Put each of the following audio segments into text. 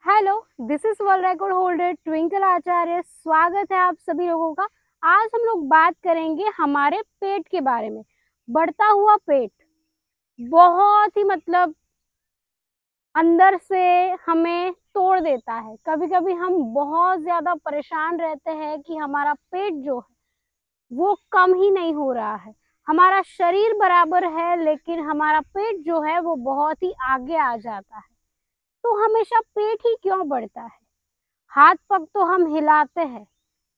Hello, this is world record holder Twinkle Acharya. स्वागत है आप सभी लोगों का। आज हम लोग बात करेंगे हमारे पेट के बारे में। बढ़ता हुआ पेट बहुत ही अंदर से हमें तोड़ देता है। कभी कभी हम बहुत ज्यादा परेशान रहते हैं कि हमारा पेट जो है वो कम ही नहीं हो रहा है। हमारा शरीर बराबर है लेकिन हमारा पेट जो है वो बहुत ही आगे आ जाता है। तो हमेशा पेट ही क्यों बढ़ता है? हाथ पग तो हम हिलाते हैं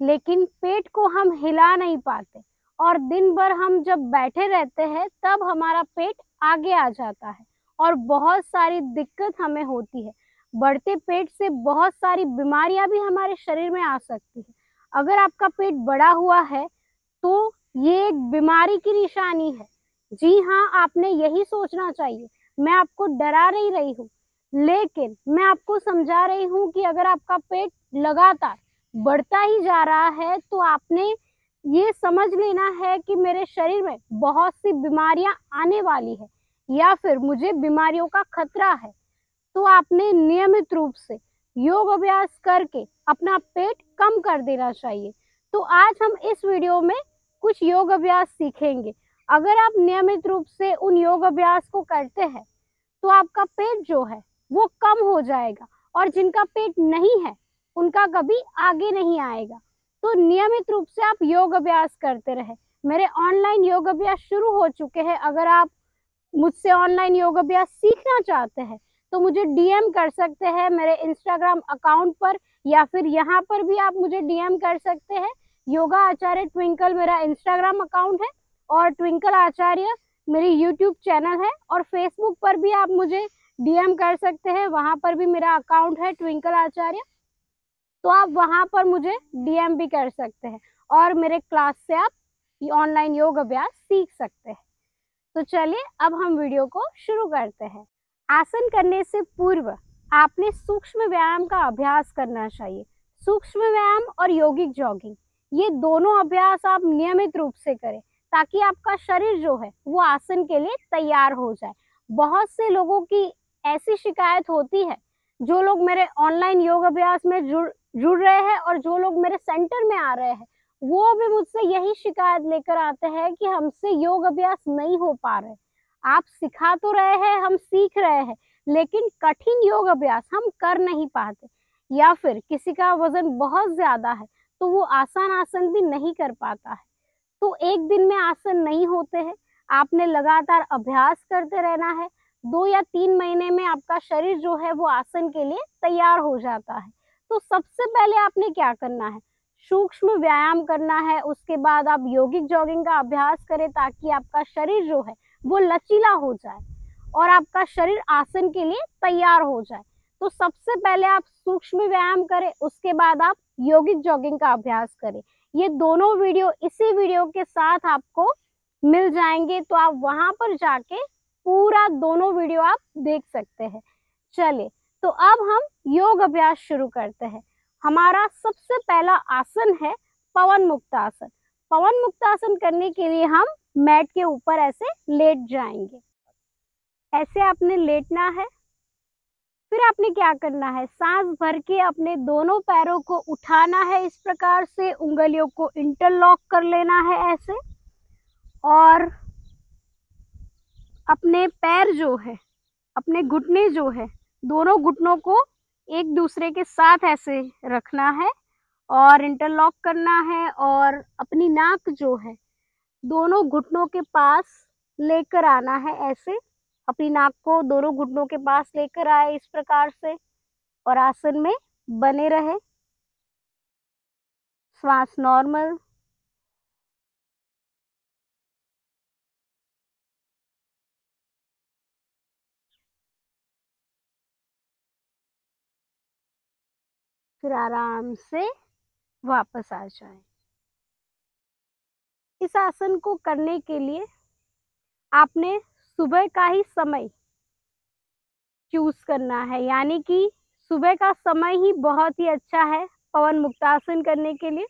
लेकिन पेट को हम हिला नहीं पाते, और दिन भर हम जब बैठे रहते हैं तब हमारा पेट आगे आ जाता है और बहुत सारी दिक्कत हमें होती है। बढ़ते पेट से बहुत सारी बीमारियां भी हमारे शरीर में आ सकती है। अगर आपका पेट बड़ा हुआ है तो ये एक बीमारी की निशानी है। जी हाँ, आपने यही सोचना चाहिए। मैं आपको डरा नहीं रही हूँ, लेकिन मैं आपको समझा रही हूँ कि अगर आपका पेट लगातार बढ़ता ही जा रहा है तो आपने ये समझ लेना है कि मेरे शरीर में बहुत सी बीमारियां आने वाली है या फिर मुझे बीमारियों का खतरा है। तो आपने नियमित रूप से योग अभ्यास करके अपना पेट कम कर देना चाहिए। तो आज हम इस वीडियो में कुछ योग अभ्यास सीखेंगे। अगर आप नियमित रूप से उन योग अभ्यास को करते हैं तो आपका पेट जो है वो कम हो जाएगा, और जिनका पेट नहीं है उनका कभी आगे नहीं आएगा। तो नियमित रूप से आप योग अभ्यास करते रहे। मेरे ऑनलाइन योग अभ्यास शुरू हो चुके हैं। अगर आप मुझसे ऑनलाइन योग अभ्यास सीखना चाहते हैं तो मुझे डीएम कर सकते हैं मेरे इंस्टाग्राम अकाउंट पर, या फिर यहाँ पर भी आप मुझे डीएम कर सकते हैं। योगा आचार्य ट्विंकल मेरा इंस्टाग्राम अकाउंट है और ट्विंकल आचार्य मेरी यूट्यूब चैनल है, और फेसबुक पर भी आप मुझे डीएम कर सकते हैं। वहां पर भी मेरा अकाउंट है ट्विंकल आचार्य, तो आप वहां पर मुझे डीएम भी कर सकते हैं और मेरे क्लास से आप ऑनलाइन योग अभ्यास सीख सकते हैं। तो चलिए अब हम वीडियो को शुरू करते हैं। आसन करने से पूर्व आपने सूक्ष्म व्यायाम का अभ्यास करना चाहिए। सूक्ष्म व्यायाम और यौगिक जॉगिंग, ये दोनों अभ्यास आप नियमित रूप से करें ताकि आपका शरीर जो है वो आसन के लिए तैयार हो जाए। बहुत से लोगों की ऐसी शिकायत होती है, जो लोग मेरे ऑनलाइन योग अभ्यास में जुड़ रहे हैं और जो लोग मेरे सेंटर में आ रहे हैं, वो भी मुझसे यही शिकायत लेकर आते हैं कि हमसे योग अभ्यास नहीं हो पा रहे। आप सिखा तो रहे हैं, हम सीख रहे हैं, लेकिन कठिन योग अभ्यास हम कर नहीं पाते, या फिर किसी का वजन बहुत ज्यादा है तो वो आसान आसन भी नहीं कर पाता है। तो एक दिन में आसन नहीं होते हैं, आपने लगातार अभ्यास करते रहना है। 2 या 3 महीने में आपका शरीर जो है वो आसन के लिए तैयार हो जाता है। तो सबसे पहले आपने क्या करना है, सूक्ष्म व्यायाम करना है। उसके बाद आप यौगिक जॉगिंग का अभ्यास करें ताकि आपका शरीर जो है वो लचीला हो जाए और आपका शरीर आसन के लिए तैयार हो जाए। तो सबसे पहले आप सूक्ष्म व्यायाम करें, उसके बाद आप यौगिक जॉगिंग का अभ्यास करें। ये दोनों वीडियो इसी वीडियो के साथ आपको मिल जाएंगे, तो आप वहां पर जाके पूरा दोनों वीडियो आप देख सकते हैं। चलिए, तो अब हम योग अभ्यास शुरू करते हैं। हमारा सबसे पहला आसन है पवन मुक्त आसन। पवन मुक्त आसन करने के लिए हम मैट के ऊपर ऐसे लेट जाएंगे। ऐसे आपने लेटना है। फिर आपने क्या करना है, सांस भर के अपने दोनों पैरों को उठाना है। इस प्रकार से उंगलियों को इंटरलॉक कर लेना है ऐसे, और अपने पैर जो है, अपने घुटने जो है, दोनों घुटनों को एक दूसरे के साथ ऐसे रखना है और इंटरलॉक करना है, और अपनी नाक जो है दोनों घुटनों के पास लेकर आना है ऐसे। अपनी नाक को दोनों घुटनों के पास लेकर आए इस प्रकार से, और आसन में बने रहे। श्वास नॉर्मल। फिर आराम से वापस आ जाए। इस आसन को करने के लिए आपने सुबह का ही समय चूज करना है, यानी कि सुबह का समय ही बहुत ही अच्छा है पवन मुक्तासन करने के लिए।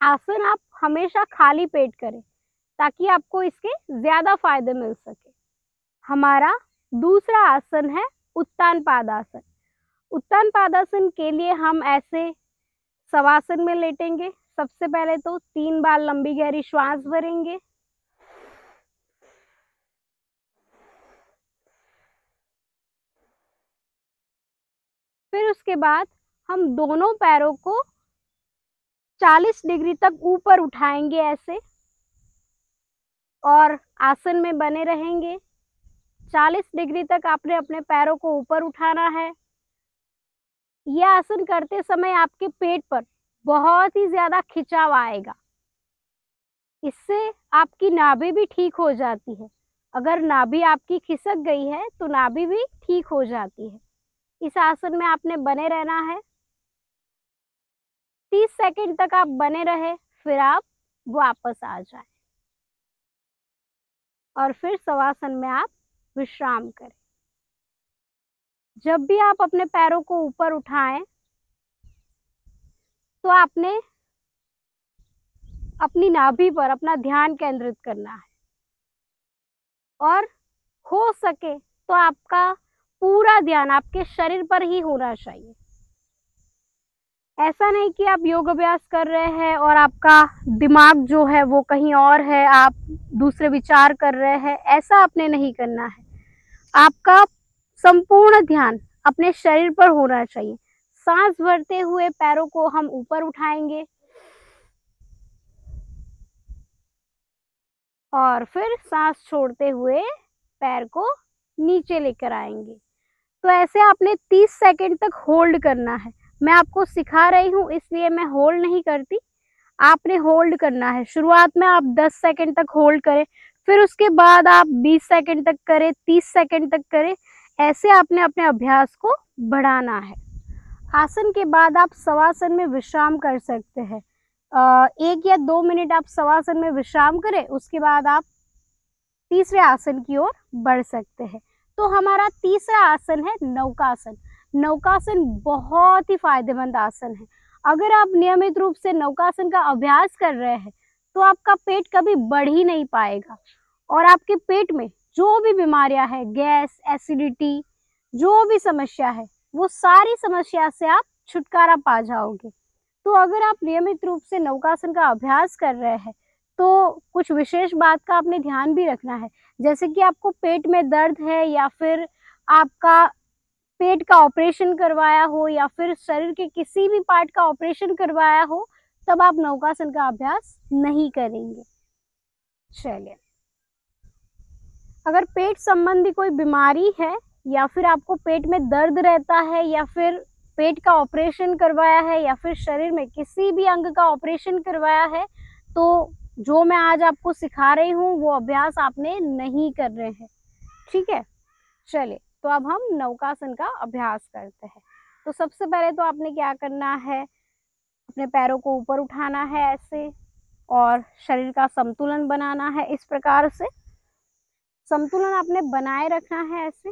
आसन आप हमेशा खाली पेट करें ताकि आपको इसके ज्यादा फायदे मिल सके। हमारा दूसरा आसन है उत्तान पादासन। उत्तान पादासन के लिए हम ऐसे शवासन में लेटेंगे। सबसे पहले तो 3 बार लंबी गहरी श्वास भरेंगे। फिर उसके बाद हम दोनों पैरों को 40 डिग्री तक ऊपर उठाएंगे ऐसे, और आसन में बने रहेंगे। 40 डिग्री तक आपने अपने पैरों को ऊपर उठाना है। यह आसन करते समय आपके पेट पर बहुत ही ज्यादा खिंचाव आएगा। इससे आपकी नाभि भी ठीक हो जाती है। अगर नाभि आपकी खिसक गई है तो नाभि भी ठीक हो जाती है। इस आसन में आपने बने रहना है। 30 सेकंड तक आप बने रहे, फिर आप वापस आ जाएं और फिर शवासन में आप विश्राम करें। जब भी आप अपने पैरों को ऊपर उठाएं तो आपने अपनी नाभि पर अपना ध्यान केंद्रित करना है, और हो सके तो आपका पूरा ध्यान आपके शरीर पर ही होना चाहिए। ऐसा नहीं कि आप योग अभ्यास कर रहे हैं और आपका दिमाग जो है वो कहीं और है, आप दूसरे विचार कर रहे हैं। ऐसा आपने नहीं करना है। आपका संपूर्ण ध्यान अपने शरीर पर होना चाहिए। सांस भरते हुए पैरों को हम ऊपर उठाएंगे और फिर सांस छोड़ते हुए पैर को नीचे लेकर आएंगे। तो ऐसे आपने 30 सेकंड तक होल्ड करना है। मैं आपको सिखा रही हूँ इसलिए मैं होल्ड नहीं करती, आपने होल्ड करना है। शुरुआत में आप 10 सेकंड तक होल्ड करें, फिर उसके बाद आप 20 सेकंड तक करें, 30 सेकंड तक करें। ऐसे आपने अपने अभ्यास को बढ़ाना है। आसन के बाद आप शवासन में विश्राम कर सकते हैं। 1 या 2 मिनट आप शवासन में विश्राम करें, उसके बाद आप तीसरे आसन की ओर बढ़ सकते हैं। तो हमारा तीसरा आसन है नौकासन। नौकासन बहुत ही फायदेमंद आसन है। अगर आप नियमित रूप से नौकासन का अभ्यास कर रहे हैं तो आपका पेट कभी बढ़ ही नहीं पाएगा, और आपके पेट में जो भी बीमारियां है, गैस, एसिडिटी, जो भी समस्या है, वो सारी समस्या से आप छुटकारा पा जाओगे। तो अगर आप नियमित रूप से नौकासन का अभ्यास कर रहे हैं तो कुछ विशेष बात का आपने ध्यान भी रखना है। जैसे कि आपको पेट में दर्द है, या फिर आपका पेट का ऑपरेशन करवाया हो, या फिर शरीर के किसी भी पार्ट का ऑपरेशन करवाया हो, तब आप नौकासन का अभ्यास नहीं करेंगे। चलिए, अगर पेट संबंधी कोई बीमारी है, या फिर आपको पेट में दर्द रहता है, या फिर पेट का ऑपरेशन करवाया है, या फिर शरीर में किसी भी अंग का ऑपरेशन करवाया है, तो जो मैं आज आपको सिखा रही हूँ वो अभ्यास आपने नहीं कर रहे हैं। ठीक है, चलिए, तो अब हम नौकासन का अभ्यास करते हैं। तो सबसे पहले तो आपने क्या करना है, अपने पैरों को ऊपर उठाना है ऐसे, और शरीर का संतुलन बनाना है। इस प्रकार से संतुलन आपने बनाए रखना है ऐसे।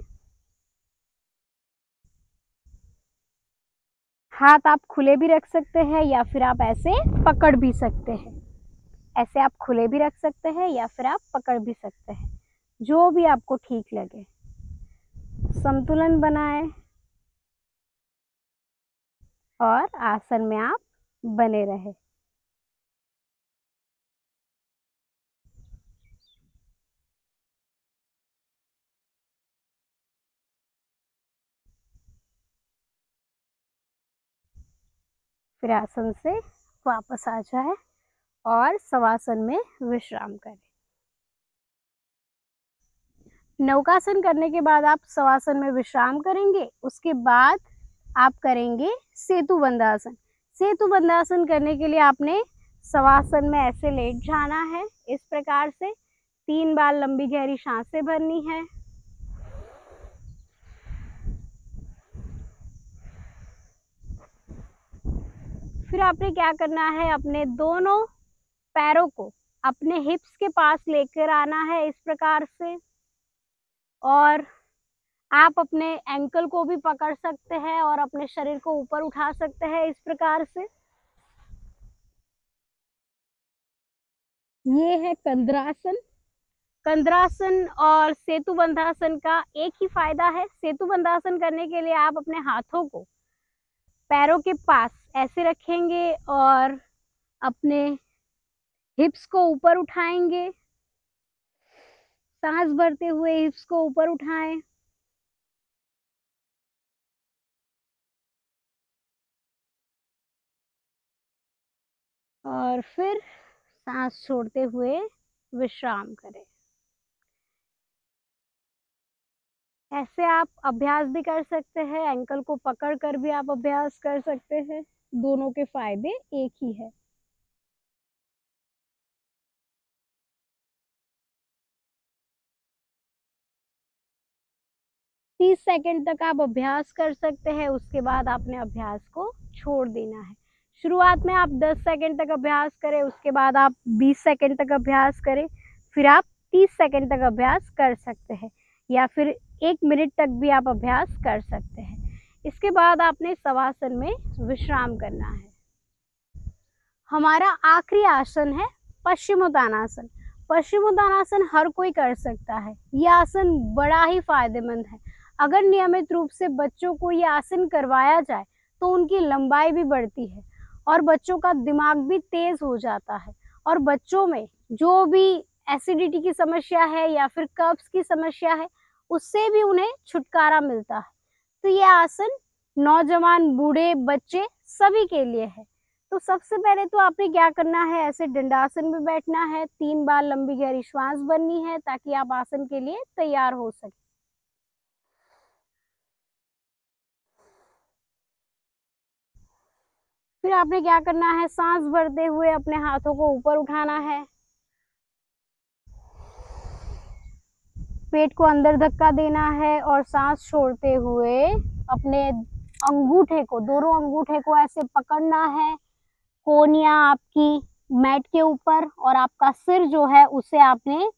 हाथ आप खुले भी रख सकते हैं, या फिर आप ऐसे पकड़ भी सकते हैं। ऐसे आप खुले भी रख सकते हैं, या फिर आप पकड़ भी सकते हैं, जो भी आपको ठीक लगे। संतुलन बनाए और आसन में आप बने रहे। फिर आसन से वापस आ जाए और शवासन में विश्राम करें। नौकासन करने के बाद आप शवासन में विश्राम करेंगे। उसके बाद आप करेंगे सेतु बंधासन। सेतु बंधासन करने के लिए आपने शवासन में ऐसे लेट जाना है। इस प्रकार से 3 बार लंबी गहरी सांसें भरनी है। फिर आपने क्या करना है, अपने दोनों पैरों को अपने हिप्स के पास लेकर आना है इस प्रकार से, और आप अपने एंकल को भी पकड़ सकते हैं और अपने शरीर को ऊपर उठा सकते हैं इस प्रकार से। ये है कंद्रासन। कंद्रासन और सेतु बंधासन का एक ही फायदा है। सेतु बंधासन करने के लिए आप अपने हाथों को पैरों के पास ऐसे रखेंगे और अपने हिप्स को ऊपर उठाएंगे। सांस भरते हुए हिप्स को ऊपर उठाएं और फिर सांस छोड़ते हुए विश्राम करें। ऐसे आप अभ्यास भी कर सकते हैं, एंकल को पकड़ कर भी आप अभ्यास कर सकते हैं। दोनों के फायदे एक ही है। तीस सेकंड तक आप अभ्यास कर सकते हैं, उसके बाद आपने अभ्यास को छोड़ देना है। शुरुआत में आप 10 सेकंड तक अभ्यास करें, उसके बाद आप 20 सेकंड तक अभ्यास करें, फिर आप 30 सेकंड तक अभ्यास कर सकते हैं, या फिर 1 मिनट तक भी आप अभ्यास कर सकते हैं। इसके बाद आपने शवासन में विश्राम करना है। हमारा आखिरी आसन है पश्चिमोत्तानासन। पश्चिमोत्तानासन हर कोई कर सकता है। यह आसन बड़ा ही फायदेमंद है। अगर नियमित रूप से बच्चों को यह आसन करवाया जाए तो उनकी लंबाई भी बढ़ती है और बच्चों का दिमाग भी तेज हो जाता है, और बच्चों में जो भी एसिडिटी की समस्या है या फिर कब्ज की समस्या है उससे भी उन्हें छुटकारा मिलता है। तो यह आसन नौजवान, बूढ़े, बच्चे सभी के लिए है। तो सबसे पहले तो आपने क्या करना है, ऐसे दंडासन में बैठना है। 3 बार लंबी गहरी श्वास भरनी है ताकि आप आसन के लिए तैयार हो सके। फिर आपने क्या करना है, सांस भरते हुए अपने हाथों को ऊपर उठाना है, पेट को अंदर धक्का देना है और सांस छोड़ते हुए अपने अंगूठे को, दोनों अंगूठे को ऐसे पकड़ना है, कोहनियां आपकी मैट के ऊपर, और आपका सिर जो है उसे आपने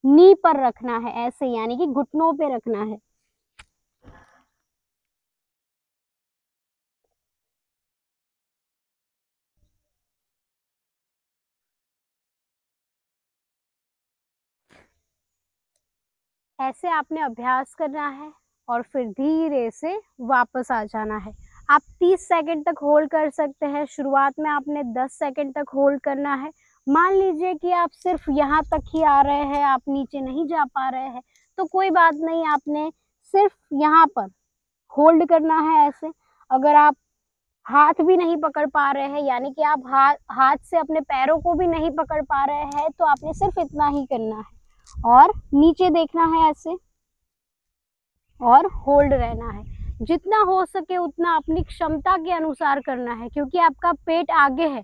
नी पर रखना है, ऐसे यानी कि घुटनों पे रखना है। ऐसे आपने अभ्यास करना है और फिर धीरे से वापस आ जाना है। आप 30 सेकंड तक होल्ड कर सकते हैं। शुरुआत में आपने 10 सेकंड तक होल्ड करना है। मान लीजिए कि आप सिर्फ यहाँ तक ही आ रहे हैं, आप नीचे नहीं जा पा रहे हैं, तो कोई बात नहीं, आपने सिर्फ यहाँ पर होल्ड करना है ऐसे। अगर आप हाथ भी नहीं पकड़ पा रहे हैं, यानी कि आप हाथ से अपने पैरों को भी नहीं पकड़ पा रहे हैं, तो आपने सिर्फ इतना ही करना है और नीचे देखना है ऐसे और होल्ड रहना है। जितना हो सके उतना अपनी क्षमता के अनुसार करना है, क्योंकि आपका पेट आगे है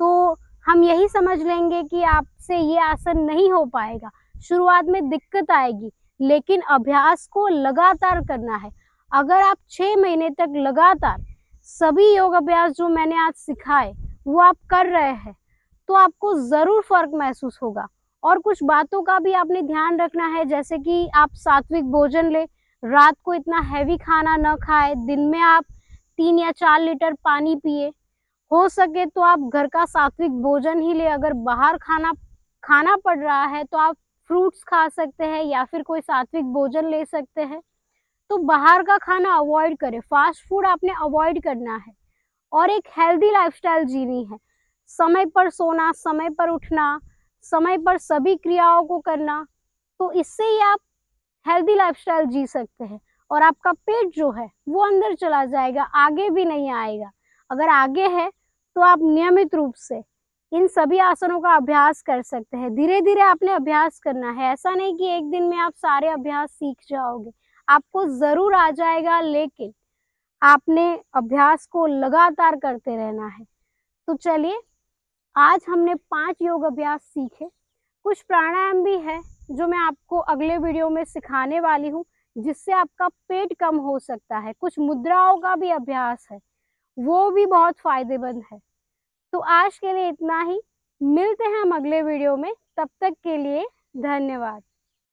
तो हम यही समझ लेंगे कि आपसे ये आसन नहीं हो पाएगा। शुरुआत में दिक्कत आएगी, लेकिन अभ्यास को लगातार करना है। अगर आप 6 महीने तक लगातार सभी योग अभ्यास जो मैंने आज सिखाए वो आप कर रहे हैं तो आपको जरूर फर्क महसूस होगा। और कुछ बातों का भी आपने ध्यान रखना है, जैसे कि आप सात्विक भोजन ले, रात को इतना हैवी खाना न खाए, दिन में आप 3 या 4 लीटर पानी पिए, हो सके तो आप घर का सात्विक भोजन ही ले। अगर बाहर खाना पड़ रहा है तो आप फ्रूट्स खा सकते हैं या फिर कोई सात्विक भोजन ले सकते हैं। तो बाहर का खाना अवॉइड करें, फास्ट फूड आपने अवॉइड करना है और एक हेल्दी लाइफस्टाइल जीनी है। समय पर सोना, समय पर उठना, समय पर सभी क्रियाओं को करना, तो इससे ही आप हेल्दी लाइफस्टाइल जी सकते हैं और आपका पेट जो है वो अंदर चला जाएगा, आगे भी नहीं आएगा। अगर आगे है तो आप नियमित रूप से इन सभी आसनों का अभ्यास कर सकते हैं। धीरे धीरे आपने अभ्यास करना है, ऐसा नहीं कि एक दिन में आप सारे अभ्यास सीख जाओगे। आपको जरूर आ जाएगा, लेकिन आपने अभ्यास को लगातार करते रहना है। तो चलिए, आज हमने 5 योग अभ्यास सीखे। कुछ प्राणायाम भी है जो मैं आपको अगले वीडियो में सिखाने वाली हूँ, जिससे आपका पेट कम हो सकता है। कुछ मुद्राओं का भी अभ्यास है, वो भी बहुत फायदेमंद है। तो आज के लिए इतना ही, मिलते हैं हम अगले वीडियो में। तब तक के लिए धन्यवाद।